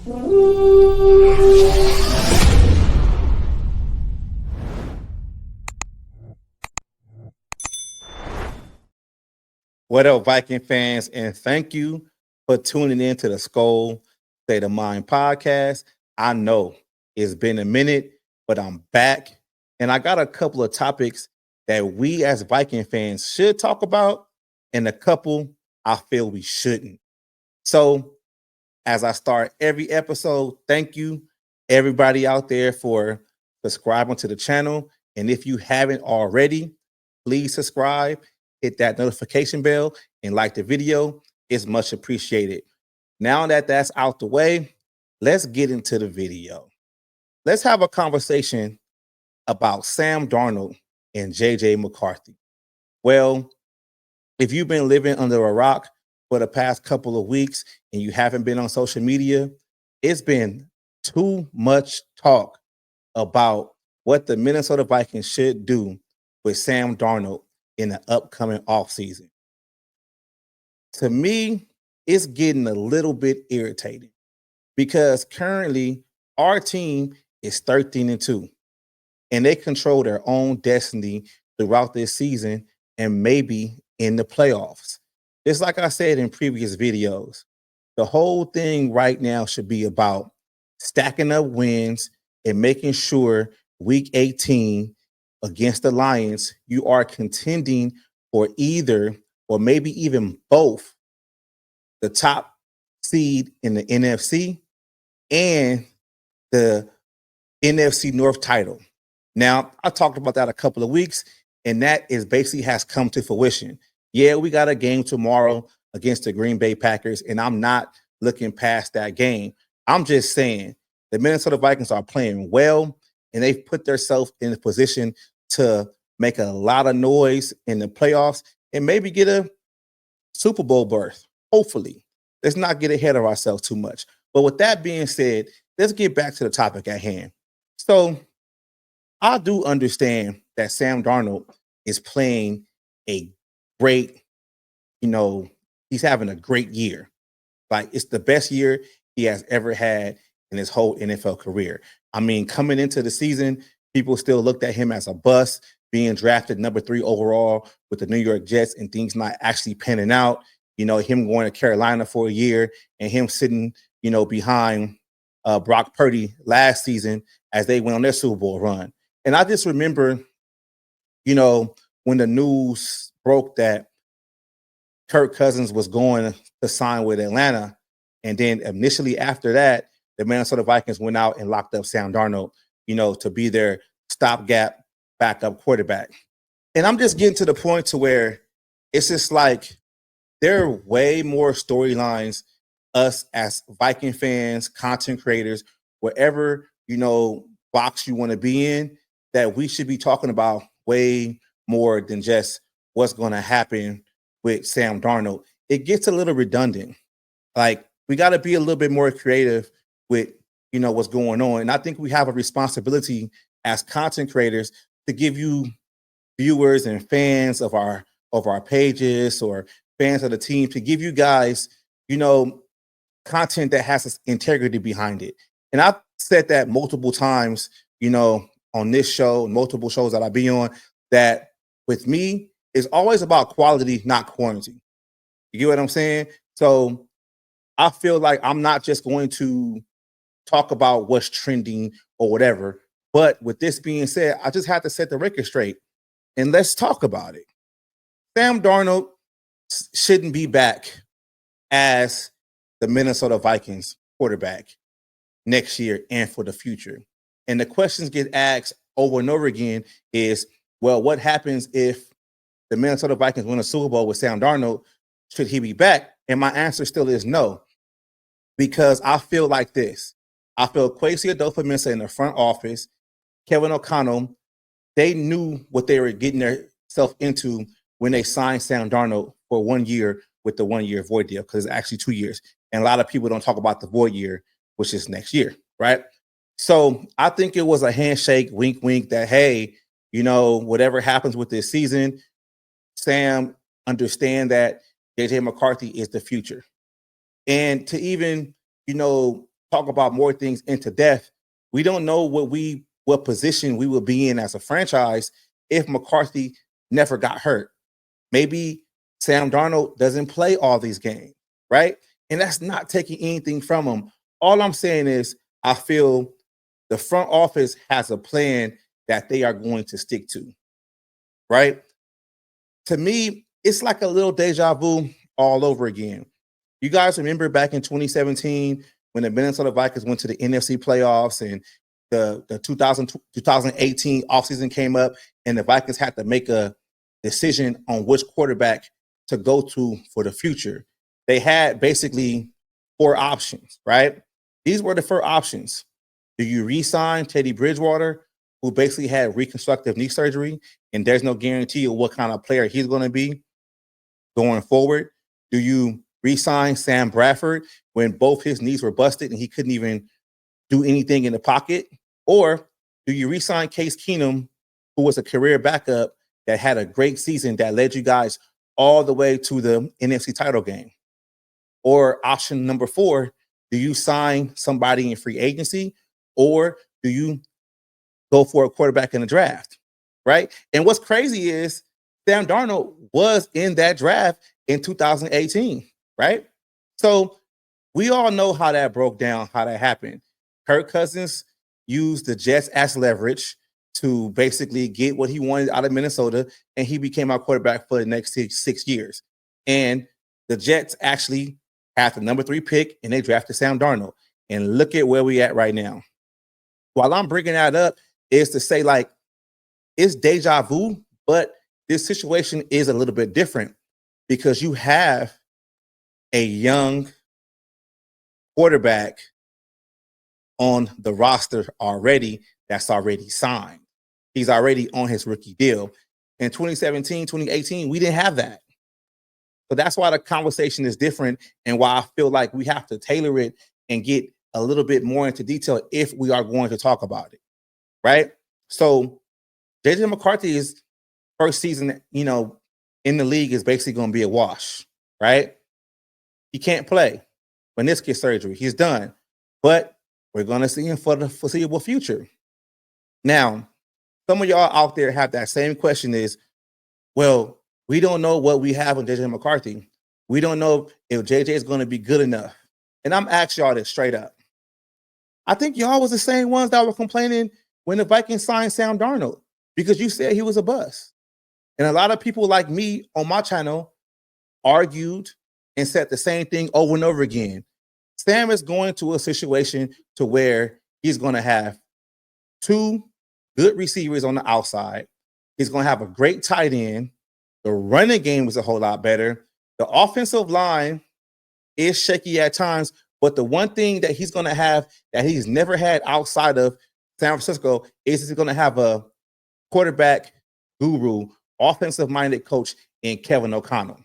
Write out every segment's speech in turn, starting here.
What up, Viking fans? And thank you for tuning in to the Skol State of Mind podcast. I know it's been a minute, but I'm back. And I got a couple of topics that we as Viking fans should talk about, and a couple I feel we shouldn't. So, as I start every episode, thank you, everybody out there, for subscribing to the channel. And if you haven't already, please subscribe, hit that notification bell, and like the video. It's much appreciated. Now that that's out the way, let's get into the video. Let's have a conversation about Sam Darnold and JJ McCarthy. Well, if you've been living under a rock for the past couple of weeks and you haven't been on social media, it's been too much talk about what the Minnesota Vikings should do with Sam Darnold in the upcoming offseason. To me, it's getting a little bit irritating because currently our team is 13-2, and they control their own destiny throughout this season and maybe in the playoffs. Just like I said in previous videos, the whole thing right now should be about stacking up wins and making sure week 18 against the Lions, you are contending for either or maybe even both the top seed in the NFC and the NFC North title. Now, I talked about that a couple of weeks, and that is basically has come to fruition. Yeah, we got a game tomorrow against the Green Bay Packers, and I'm not looking past that game. I'm just saying the Minnesota Vikings are playing well, and they've put themselves in a position to make a lot of noise in the playoffs and maybe get a Super Bowl berth, hopefully. Let's not get ahead of ourselves too much. But with that being said, let's get back to the topic at hand. So I do understand that Sam Darnold is playing a great, he's having a great year. Like, it's the best year he has ever had in his whole NFL career. I mean, coming into the season, people still looked at him as a bust, being drafted number 3 overall with the New York Jets and things not actually panning out. Him going to Carolina for a year and him sitting, behind Brock Purdy last season as they went on their Super Bowl run. And I just remember, when the news broke that Kirk Cousins was going to sign with Atlanta, and then initially after that, the Minnesota Vikings went out and locked up Sam Darnold, to be their stopgap backup quarterback. And I'm just getting to the point to where it's just like there are way more storylines us as Viking fans, content creators, wherever, box you want to be in, that we should be talking about way more than just what's going to happen with Sam Darnold. It gets a little redundant. Like, we got to be a little bit more creative with, what's going on. And I think we have a responsibility as content creators to give you viewers and fans of our pages or fans of the team, to give you guys, content that has integrity behind it. And I've said that multiple times, on this show, multiple shows that I be on, that with me, it's always about quality, not quantity. You get what I'm saying? So I feel like I'm not just going to talk about what's trending or whatever. But with this being said, I just have to set the record straight and let's talk about it. Sam Darnold shouldn't be back as the Minnesota Vikings quarterback next year and for the future. And the questions get asked over and over again is, well, what happens if the Minnesota Vikings win a Super Bowl with Sam Darnold? Should he be back? And my answer still is no, because I feel like this. I feel Kwesi Adolfo-Mensah in the front office, Kevin O'Connell, they knew what they were getting themselves into when they signed Sam Darnold for 1 year with the 1 year void deal, because it's actually 2 years. And a lot of people don't talk about the void year, which is next year, right? So I think it was a handshake, wink, wink, that, hey, whatever happens with this season, Sam, understand that JJ McCarthy is the future. And to even, talk about more things into depth, we don't know what position we would be in as a franchise if McCarthy never got hurt. Maybe Sam Darnold doesn't play all these games, right? And that's not taking anything from him. All I'm saying is I feel the front office has a plan that they are going to stick to, right? To me, it's like a little deja vu all over again. You guys remember back in 2017 when the Minnesota Vikings went to the NFC playoffs and the 2018 offseason came up and the Vikings had to make a decision on which quarterback to go to for the future. They had basically 4 options, right? These were the 4 options. Do you re-sign Teddy Bridgewater, who basically had reconstructive knee surgery, and there's no guarantee of what kind of player he's going to be going forward? Do you re-sign Sam Bradford when both his knees were busted and he couldn't even do anything in the pocket? Or do you re-sign Case Keenum, who was a career backup that had a great season that led you guys all the way to the NFC title game? Or option number 4, do you sign somebody in free agency, or do you go for a quarterback in the draft, right? And what's crazy is Sam Darnold was in that draft in 2018, right? So we all know how that broke down, how that happened. Kirk Cousins used the Jets as leverage to basically get what he wanted out of Minnesota, and he became our quarterback for the next 6 years. And the Jets actually had the number 3 pick, and they drafted Sam Darnold. And look at where we at right now. While I'm bringing that up, is to say, like, it's deja vu, but this situation is a little bit different because you have a young quarterback on the roster already that's already signed. He's already on his rookie deal. In 2017, 2018, we didn't have that. So that's why the conversation is different and why I feel like we have to tailor it and get a little bit more into detail if we are going to talk about it, right? So JJ McCarthy's first season, in the league is basically going to be a wash, right? He can't play. Meniscus surgery, he's done. But we're going to see him for the foreseeable future. Now, some of y'all out there have that same question is, well, we don't know what we have in JJ McCarthy. We don't know if JJ is going to be good enough. And I'm asking y'all this straight up. I think y'all was the same ones that were complaining when the Vikings signed Sam Darnold because you said he was a bust. And a lot of people like me on my channel argued and said the same thing over and over again. Sam is going to a situation to where he's going to have 2 good receivers on the outside. He's going to have a great tight end. The running game is a whole lot better. The offensive line is shaky at times, but the one thing that he's going to have that he's never had outside of San Francisco is he's going to have a quarterback guru, offensive-minded coach in Kevin O'Connell.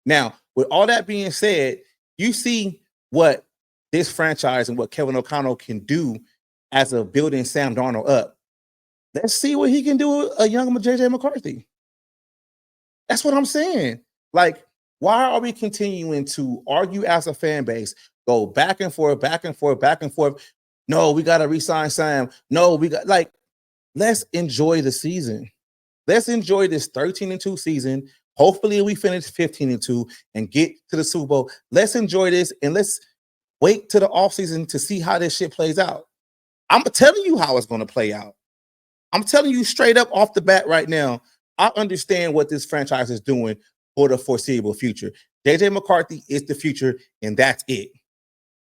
Now, with all that being said, you see what this franchise and what Kevin O'Connell can do as a building Sam Darnold up. Let's see what he can do with a young JJ McCarthy. That's what I'm saying. Like, why are we continuing to argue as a fan base, go back and forth, back and forth, back and forth? No, we got to re-sign Sam. No, let's enjoy the season. Let's enjoy this 13-2 season. Hopefully we finish 15-2 and get to the Super Bowl. Let's enjoy this and let's wait to the offseason to see how this shit plays out. I'm telling you how it's going to play out. I'm telling you straight up off the bat right now, I understand what this franchise is doing for the foreseeable future. JJ McCarthy is the future, and that's it.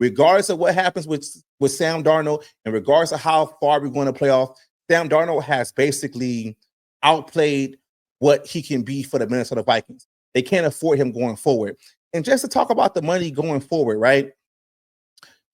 Regardless of what happens with Sam Darnold, and regardless of how far we're going to play off, Sam Darnold has basically outplayed what he can be for the Minnesota Vikings. They can't afford him going forward. And just to talk about the money going forward, right?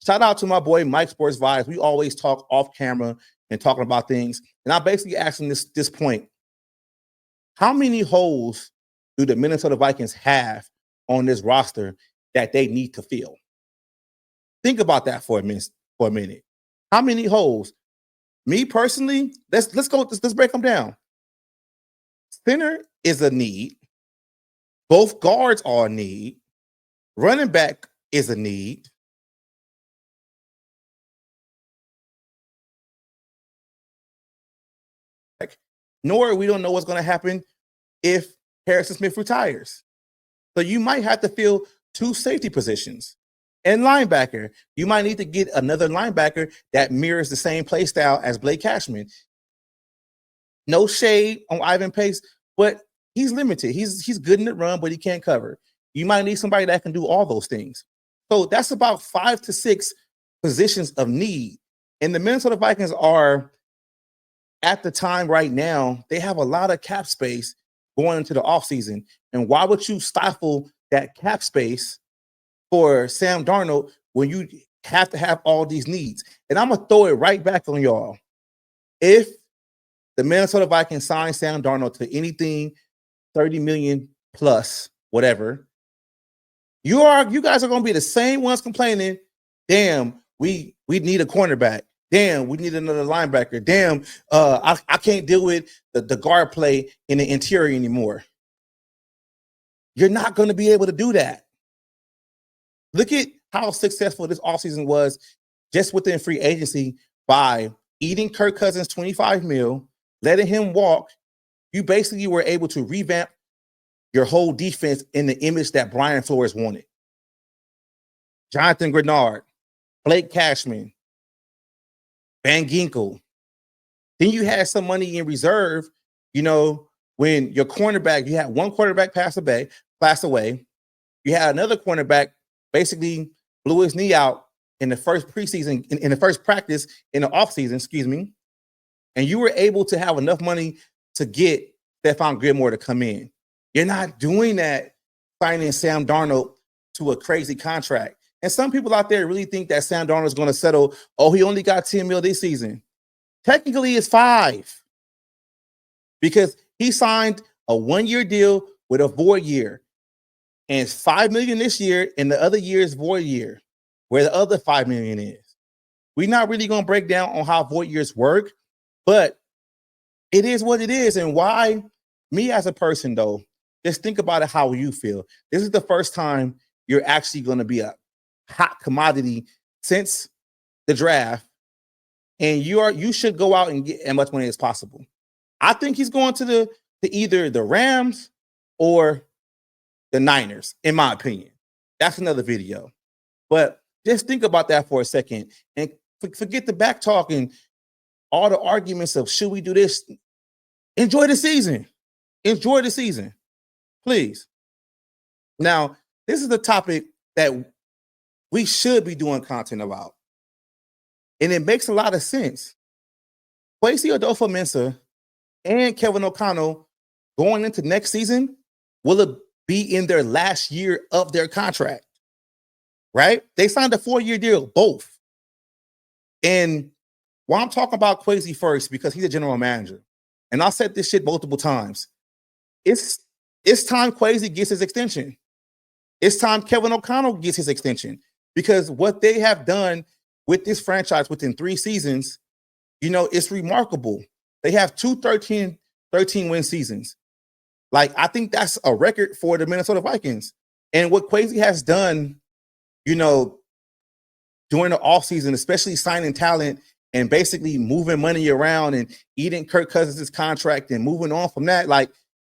Shout out to my boy Mike Sports Vibes. We always talk off camera and talking about things. And I basically asked him this point. How many holes do the Minnesota Vikings have on this roster that they need to fill? Think about that for a minute. How many holes? Me personally, let's break them down. Center is a need. Both guards are a need. Running back is a need. nor we don't know what's going to happen if Harrison Smith retires. So you might have to fill 2 safety positions. And linebacker, you might need to get another linebacker that mirrors the same play style as Blake Cashman. No shade on Ivan Pace, but he's limited. He's good in the run, but he can't cover. You might need somebody that can do all those things. So that's about 5 to 6 positions of need. And the Minnesota Vikings are, at the time right now, they have a lot of cap space going into the offseason. And why would you stifle that cap space for Sam Darnold when you have to have all these needs? And I'm going to throw it right back on y'all. If the Minnesota Vikings sign Sam Darnold to anything 30 million plus, whatever, you guys are going to be the same ones complaining, damn, we need a cornerback. Damn, we need another linebacker. Damn, I can't deal with the guard play in the interior anymore. You're not going to be able to do that. Look at how successful this offseason was just within free agency by eating Kirk Cousins $25 million, letting him walk. You basically were able to revamp your whole defense in the image that Brian Flores wanted. Jonathan Grenard, Blake Cashman, Van Ginkel. Then you had some money in reserve, when your cornerback, you had one quarterback pass away. You had another cornerback basically blew his knee out in the first preseason, in the first practice in the offseason, excuse me. And you were able to have enough money to get Stephon Gilmore to come in. You're not doing that signing Sam Darnold to a crazy contract. And some people out there really think that Sam Darnold is going to settle, he only got $10 million this season. Technically, it's 5 because he signed a 1-year deal with a void year. And it's $5 million this year, and the other year is void year, where the other $5 million is. We're not really going to break down on how void years work, but it is what it is. And why, me as a person, though, just think about it how you feel. This is the first time you're actually going to be a hot commodity since the draft, and you should go out and get as much money as possible. I think he's going to either the Rams or the Niners, in my opinion. That's another video. But just think about that for a second and forget the back talk and all the arguments of should we do this. Enjoy the season. Enjoy the season. Please. Now, this is the topic that we should be doing content about. And it makes a lot of sense. Kwesi Adolfo-Mensah and Kevin O'Connell going into next season will be in their last year of their contract, right? They signed a 4-year deal, both. And while I'm talking about Kwesi first, because he's a general manager, and I'll said this shit multiple times, it's time Kwesi gets his extension. It's time Kevin O'Connell gets his extension, because what they have done with this franchise within 3 seasons, it's remarkable. They have 2 13-win seasons. Like, I think that's a record for the Minnesota Vikings. And what Kwesi has done, during the offseason, especially signing talent and basically moving money around and eating Kirk Cousins' contract and moving on from that, like,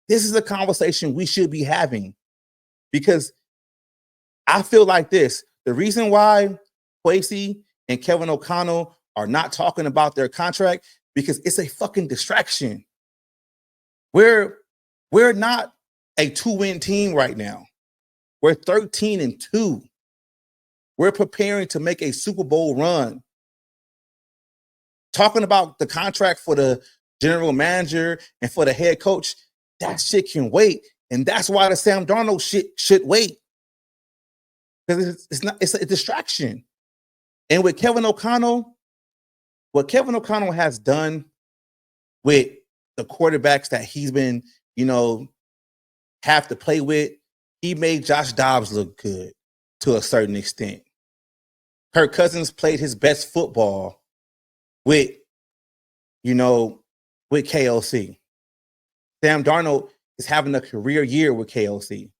this is a conversation we should be having. Because I feel like this. The reason why Kwesi and Kevin O'Connell are not talking about their contract, because it's a fucking distraction. We're not a 2-win team right now. We're 13-2. We're preparing to make a Super Bowl run. Talking about the contract for the general manager and for the head coach, that shit can wait. And that's why the Sam Darnold shit should wait. Because it's a distraction. And with Kevin O'Connell, what Kevin O'Connell has done with the quarterbacks that he's been, have to play with, he made Josh Dobbs look good to a certain extent. Kirk Cousins played his best football with KOC. Sam Darnold is having a career year with KOC.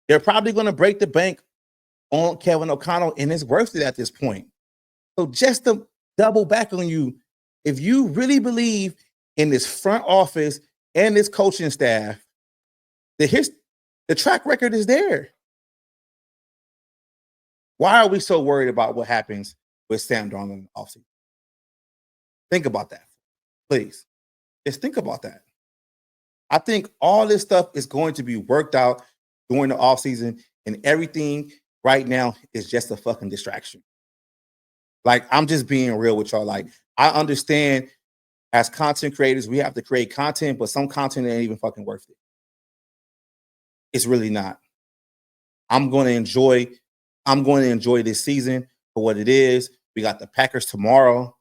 They're probably going to break the bank on Kevin O'Connell, and it's worth it at this point. So just to double back on you, if you really believe in this front office and this coaching staff, the track record is there. Why are we so worried about what happens with Sam Darnold in the offseason? Think about that, please. Just think about that. I think all this stuff is going to be worked out during the offseason, and everything right now is just a fucking distraction. Like, I'm just being real with y'all. Like, I understand as content creators, we have to create content, but some content ain't even fucking worth it. It's really not. I'm going to enjoy this season for what it is. We got the Packers tomorrow,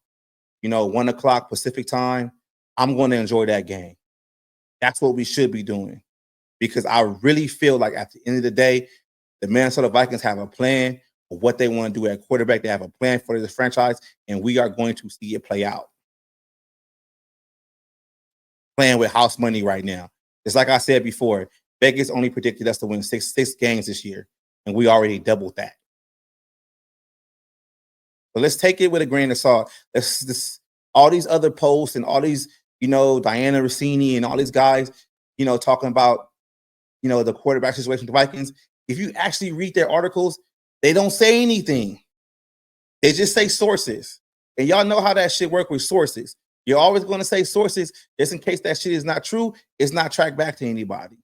1 o'clock Pacific time. I'm going to enjoy that game. That's what we should be doing, because I really feel like at the end of the day, the Minnesota Vikings have a plan for what they want to do at quarterback. They have a plan for this franchise, and we are going to see it play out. Playing with house money right now. It's like I said before, Vegas only predicted us to win six games this year, and we already doubled that. But let's take it with a grain of salt. All these other posts and all these, Diana Rossini and all these guys, talking about, the quarterback situation with the Vikings. If you actually read their articles, they don't say anything. They just say sources. And y'all know how that shit work with sources. You're always going to say sources just in case that shit is not true. It's not tracked back to anybody.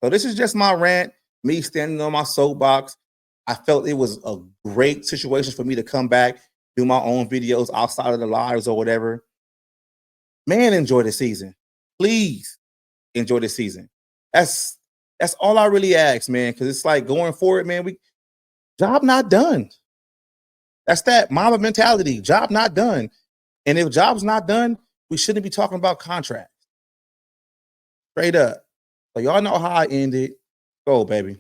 So this is just my rant, me standing on my soapbox. I felt it was a great situation for me to come back, do my own videos outside of the lives or whatever. Man, enjoy the season. Please enjoy the season. That's all I really ask, man, because it's like going forward, man, job not done. That's that mama mentality, job not done. And if job's not done, we shouldn't be talking about contracts. Straight up. So y'all know how I ended. Go, baby.